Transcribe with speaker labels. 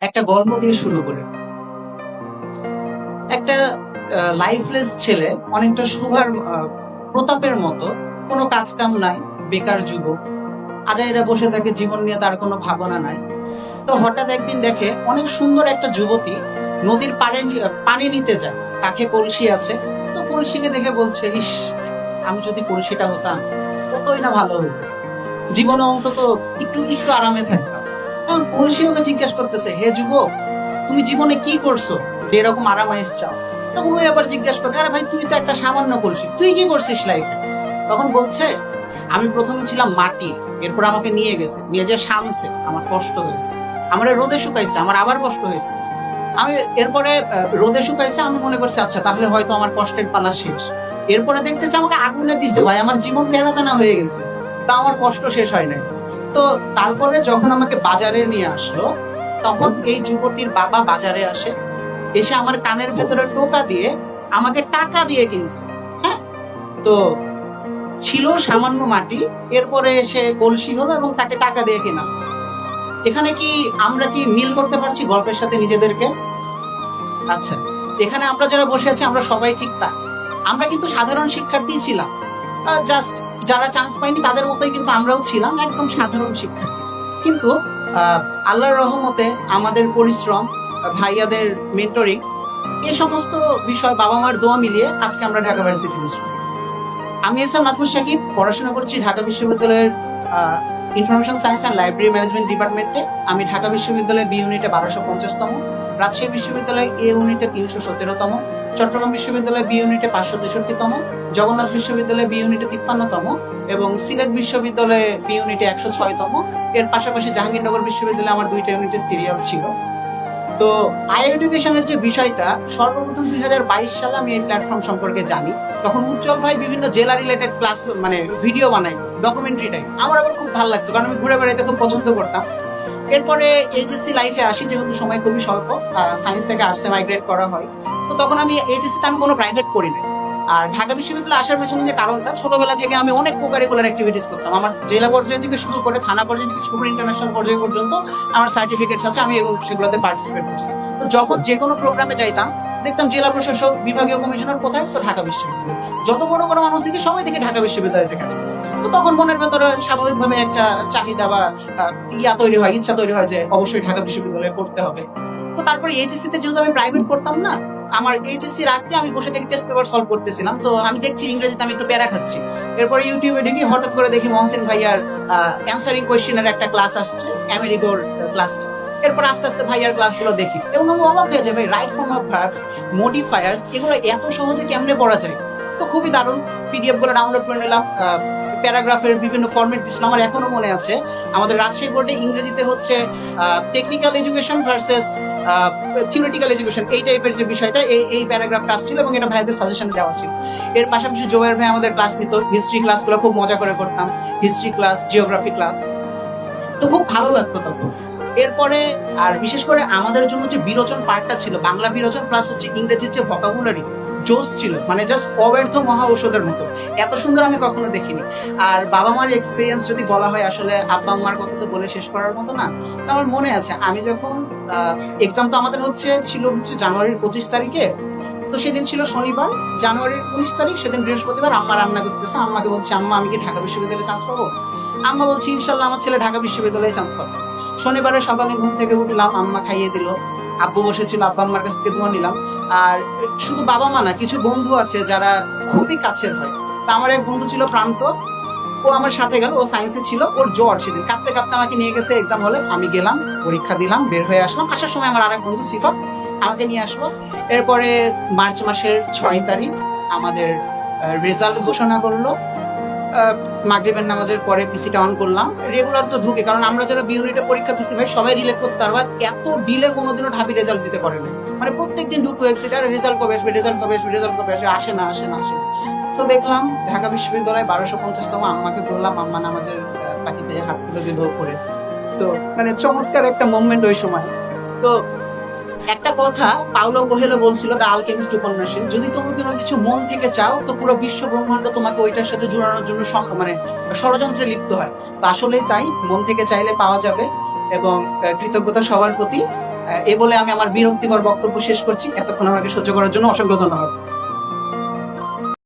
Speaker 1: একটা গল্প দিয়ে শুরু করি। একটা লাইফলেস ছেলে, অনেকটা সুভার প্রতাপের মতো, কোনো কাজ কাম নাই, বেকার যুবক, আজাইরা বসে থাকে, জীবন নিয়ে তার কোনো ভাবনা নাই। তো হঠাৎ একদিন দেখে অনেক সুন্দর একটা যুবতী নদীর পাড়ে পানি নিতে যায়, কাছে কলসি আছে। তো কলসিকে দেখে বলছে, ইস, আমি যদি কলসিটা হতাম কতই না ভালো হতো, জীবনে অন্তত একটু একটু আরামে থাকতাম। এখন কলসি ওকে জিজ্ঞাসা করতেছে, হে যুবক, তুমি জীবনে কি করছো যে এরকম আরামায়েশ চাও? তখন ওই আবার জিজ্ঞাসা করে, আরে ভাই, তুই তো একটা সামান্য কলসি, তুই কি করছিস লাইফে? তখন বলছে, আমি প্রথমে ছিলাম মাটি, এরপর আমাকে নিয়ে গেছে, নিয়ে যে শামছে, আমার কষ্ট হয়েছে, আমার রোদে শুকাইছে, আমার আবার কষ্ট হয়েছে। আমি এরপরে রোদে শুকাইছে, আমি মনে করছি আচ্ছা তাহলে হয়তো আমার কষ্টের পালা শেষ। এরপরে দেখতেছে আমাকে আগুনে দিছে, ভাই আমার জীবন তেনা তেনা হয়ে গেছে, তা আমার কষ্ট শেষ হয় নাই। তো তারপরে যখন আমাকে বাজারে নিয়ে আসলো, তখন এই যুবতীর বাবা বাজারে আসে, এসে আমার কানের ভেতরে টোকা দিয়ে আমাকে টাকা দিয়ে কিনছে। হ্যাঁ, তো ছিল সামান্য মাটি, এরপরে সে কলসি হলো এবং তাকে টাকা দিয়ে কেনা। এখানে কি আমরা কি মিল করতে পারছি গল্পের সাথে নিজেদেরকে? আচ্ছা, এখানে আমরা যারা বসে আছি আমরা সবাই ঠিক তা, আমরা কিন্তু সাধারণ শিক্ষার্থী ছিলাম, জাস্ট যারা চান্স পাইনি তাদের মতোই কিন্তু আমরাও ছিলাম একদম সাধারণ শিক্ষার্থী। কিন্তু আল্লাহর রহমতে আমাদের পরিশ্রম, ভাইয়াদের মেন্টরিং, এই সমস্ত বিষয়, বাবা মার দোয়া মিলিয়ে আজকে আমরা ঢাকা ভার্সিটির স্টুডেন্ট। আমি এসএম নাথমুর শাকিব, পড়াশোনা করছি ঢাকা বিশ্ববিদ্যালয়ের information science and library management ডিপার্টমেন্টে। আমি ঢাকা বিশ্ববিদ্যালয়ে বি ইউনিটে 1250তম, রাজশাহী বিশ্ববিদ্যালয়ে এ ইউনিটে 317তম, চট্টগ্রাম বিশ্ববিদ্যালয়ে বি ইউনিটে 563তম, জগন্নাথ বিশ্ববিদ্যালয়ে বি ইউনিটে 53তম এবং সিলেট বিশ্ববিদ্যালয়ে বি ইউনিটে 106তম। এর পাশাপাশি জাহাঙ্গীরনগর বিশ্ববিদ্যালয়ে আমার 2টা ইউনিটে সিরিয়াল ছিল। তো হায়ার এডুকেশনের যে বিষয়টা, সর্বপ্রথম 2022 সালে আমি এই প্ল্যাটফর্ম সম্পর্কে জানি। তখন উজ্জ্বল ভাই বিভিন্ন জেলা রিলেটেড ক্লাস মানে ভিডিও বানাইতো, ডকুমেন্টারি টাইপ। আমার আবার খুব ভালো লাগতো, কারণ আমি ঘুরে বেড়াইতে খুব পছন্দ করতাম। এরপরে এইচএসসি লাইফে আসি, যেহেতু সময় খুবই স্বল্প, সায়েন্স থেকে আর্টসে মাইগ্রেট করা হয়। তো তখন আমি এইচএসসিতে আমি কোনো প্রাইভেট পড়ি না। আর ঢাকা বিশ্ববিদ্যালয়ে আসার পেছনে যে কারণটা, ছোটবেলা থেকে আমি অনেক কোকারিকুলার অ্যাক্টিভিটিস করতাম। আমার জেলা পর্যায়ে থেকে শুরু করে থানা পর্যায়ে থেকে শুরু করে ইন্টারন্যাশনাল পর্যায়ে পর্যন্ত আমার সার্টিফিকেটস আছে, আমি সেগুলোতে পার্টিসিপেট করছি। তো যখন যে কোনো প্রোগ্রামে যাইতাম, দেখতাম জেলা প্রশাসক, বিভাগীয় কমিশনার কোথায়, তো ঢাকা বিশ্ববিদ্যালয়। যত বড় বড় মানুষ দেখি সবাই থেকে ঢাকা বিশ্ববিদ্যালয় থেকে আসতেছে। তো তখন মনের ভেতরে স্বাভাবিকভাবে একটা চাহিদা বা তৈরি হয়, ইচ্ছা তৈরি হয় যে অবশ্যই ঢাকা বিশ্ববিদ্যালয়ে পড়তে হবে। তো তারপরে এইচএসসি তে যেহেতু আমি প্রাইভেট পড়তাম না, আমার এইচএসসির আগে আমি বসে থেকে টেস্ট পেপার সলভ করতেছিলাম। তো আমি দেখছি ইংরেজিতে আমি একটু প্যারা খাচ্ছি। এরপর ইউটিউবে ঢুকি, হঠাৎ করে দেখি মহসিন ভাইয়ার অ্যান্সারিং কোয়েশ্চেনের একটা ক্লাস আসছে, আমেরিকার ক্লাসটা। এরপর আস্তে আস্তে ভাইয়ার ক্লাসগুলো দেখি এবং আমি অবাক হয়ে যাই, ভাই, right form of verbs, modifiers, এগুলো এত সহজে কেমনে পড়া যায়। তো খুবই দারুণ, পিডিএফ গুলো ডাউনলোড করে নিলাম, প্যারাগ্রাফের বিভিন্ন ফরম্যাট দিচ্ছিলাম। আমার এখনো মনে আছে, আমাদের রাজশাহী বোর্ডে ইংরেজিতে হচ্ছে technical education versus theoretical education, এই টাইপের যে বিষয়টা, এই প্যারাগ্রাফটা আসছিল এবং এটা ভাইদের সাজেশনে দেওয়া ছিল। এর পাশাপাশি জোয়ের ভাই আমাদের ক্লাস নিত, হিস্ট্রি ক্লাসগুলো খুব মজা করে করতাম, হিস্ট্রি ক্লাস, জিওগ্রাফি ক্লাস, তো খুব ভালো লাগতো তখন। এরপরে আর বিশেষ করে আমাদের জন্য যে বিরোচন পার্টটা ছিল, বাংলা বিরোচন প্লাস হচ্ছে ইংরেজির যে ভোকাবুলারি, জোস ছিল, মানে জাস্ট অব্যর্থ মহা ঔষধের মতো, এত সুন্দর আমি কখনো দেখিনি। আর বাবা মার এক্সপিরিয়েন্স যদি বলা হয়, আসলে আব্বা আম্মার কথা তো বলে শেষ করার মতো না। তো আমার মনে আছে, আমি যখন এক্সাম তো আমাদের ছিল জানুয়ারির 25 তারিখে, তো সেদিন ছিল শনিবার, জানুয়ারির 19 তারিখ, সেদিন বৃহস্পতিবার। আম্মা রান্না করতেছে, আম্মাকে বলছি, আম্মা আমি কি ঢাকা বিশ্ববিদ্যালয়ে চান্স পাবো? আম্মা বলছি, ইনশাল্লাহ আমার ছেলে ঢাকা বিশ্ববিদ্যালয়ে চান্স পাবে। শনিবারে সকালে ঘুম থেকে উঠলাম, আম্মা খাইয়ে দিল, আব্বু বসেছিল, আব্বা আম্মার কাছ থেকে দোয়া নিলাম। আর শুধু বাবা মা না, কিছু বন্ধু আছে যারা খুবই কাছের হয়। তা আমার এক বন্ধু ছিল প্রান্ত, ও আমার সাথে গেল, ও সায়েন্সে ছিল, ওর জ্বর, সেদিন কাঁপতে কাঁপতে আমাকে নিয়ে গেছে এক্সাম হলে। আমি গেলাম, পরীক্ষা দিলাম, বের হয়ে আসলাম। আসার সময় আমার আরেক বন্ধু সিফাত আমাকে নিয়ে আসলো। এরপরে মার্চ মাসের 6 তারিখ আমাদের রেজাল্ট ঘোষণা করলো। মাগরিবের নামাজের পরে পিসিটা অন করলাম, রেগুলার তো ঢুকে, কারণ আমরা যারা বি ইউনিটে পরীক্ষা দিচ্ছি ভাই সবাই রিলেট করতে পারবা, এত ডিলে কোনোদিনও ঢাবি রেজাল্ট দিতে পারে না। মানে প্রত্যেকদিন ঢুকে ওয়েবসাইটে, আর রেজাল্ট কবে আসবে, রেজাল্ট কবে আসবে, রেজাল্ট কবে আসবে, আসে না আসে না আসে না। সো দেখলাম ঢাকা বিশ্ববিদ্যালয়ে 1250তম, আম্মাকে বললাম, আম্মা নামাজের পাখিতে হাত তুলে দিল করে। তো মানে চমৎকার একটা মোমেন্ট ওই সময়। তো একটা কথা পাওলো কোহেলো বলছিল দ্য আলকেমিস্ট উপন্যাসে, যদি তুমি কোনো কিছু মন থেকে চাও, তো পুরো বিশ্ব ব্রহ্মাণ্ড তোমাকে ওইটার সাথে জোড়ানোর জন্য মানে ষড়যন্ত্রে লিপ্ত হয়। তো আসলেই তাই, মন থেকে চাইলে পাওয়া যাবে। এবং কৃতজ্ঞতা সবার প্রতি। এ বলে আমি আমার বিরক্তিকর বক্তব্য শেষ করছি। এতক্ষণ আমাকে সহ্য করার জন্য অসংখ্য ধন্যবাদ।